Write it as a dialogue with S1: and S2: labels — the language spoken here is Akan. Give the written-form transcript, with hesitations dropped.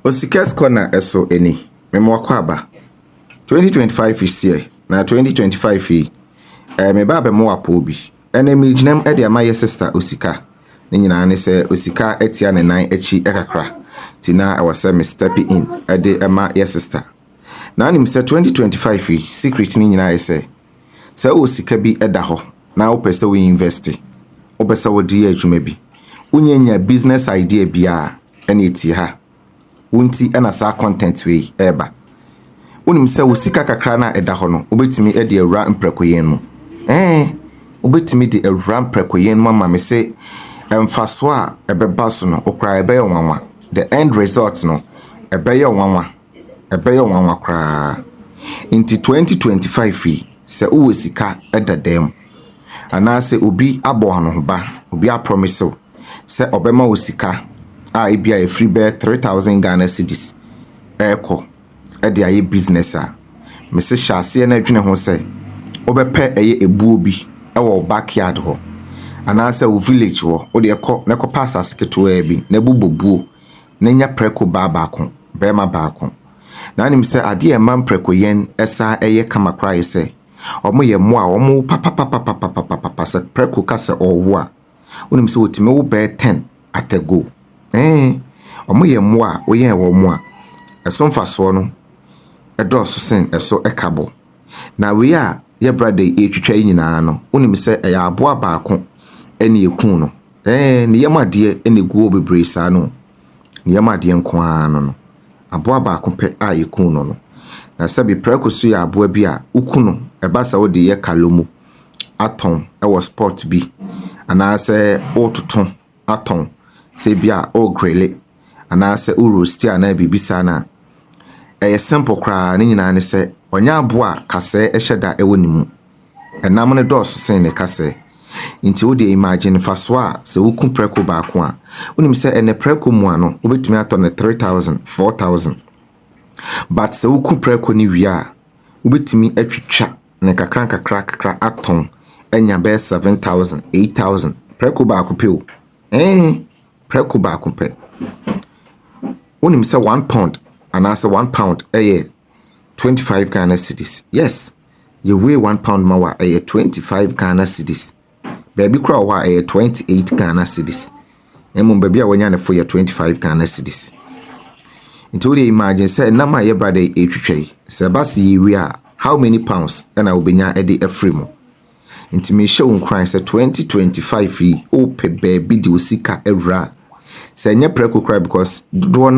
S1: Osikas corner eso eni. Memo kwaba. 2025 is here. Na 2025 yi. Me ba be mo apo bi. Ene mi ginam e de ama ye sister Osika. Ne nyina ne se Osika etia ne nan echi ekakra. Tina I was me stepping in. E de ama ye sister. Na nim se 2025 yi secret ni nyina se. Se Osika bi eda ho. Na wo pese we invest. Wo pese wo di adwuma bi. Unyenya business idea bia ene eti ha. Wunti ena sa content we eba. Unim se usika kakra na eda ho no obetimi e de awura mprekoyen mu. Obetimi de awura mprekoyen mama me se emfaso a ebeba so no okra ebe ye wanwa. The end result no ebe ye wanwa. Ebe ye wanwa kra. Inti 2025 se uwe sika eda dem. Ana se obi abo hano ho ba, obi a promise se obema usika a ebia e free bear 3000 Ghana cedis eko e de aye business a me se hyase na adwene ho se obepe eye ebuo bi e wo backyard ho ana se wo village ho wo de ekọ na ekọ passas keto e bi na bubobuo na nya preko baako be ma baako na anim se ade e man preko yen esa eye kamakra ye se omo ye mo a omo papa se preko ka se owo a wonim se wotime wo be 10 atego omo ye mo a wo ye wo mo a eso mfaso no edoso sen eso ekabo na we a ye brother etwitwa nyina no wonim se eya abo abaako ene ekun no ne yamade ene guo bebre sa no ne yamade nko ano no abo abaako pe a ekun no na sabi preko so ya abo bi a ukunu eba sa wo de ye kalomu aton e wo sport bi ana se ototon aton se bia o grele ana se o roasti ana bibisa na simple kra ni nyina ne se onya abo a kase eheda ewonimu enam ne dos sen ne kase nti wo de imagine faso a se wo kun preko baako a wonim se ene preko mu ano obetumi ato ne 3000 4000 but se wo kun preko ni wi a obetumi atwitwa ne kakra aton enya be 7000 8000 preko baako pe o preko baako pe wonim se 1 pound anase 1 pound 25 Ghana cedis. Yes, you weigh 1 pound mawa 25 Ghana cedis. Baby crow wa 28 Ghana cedis. Emum baby a wanya ne for 25 Ghana cedis. Until they imagine say na my brother etwetwe. Se basi we are how many pounds and I will be nya ede afrimo. Inti me show nkran say 2025 o pe baby di osika ewra. Se nya preko kra because do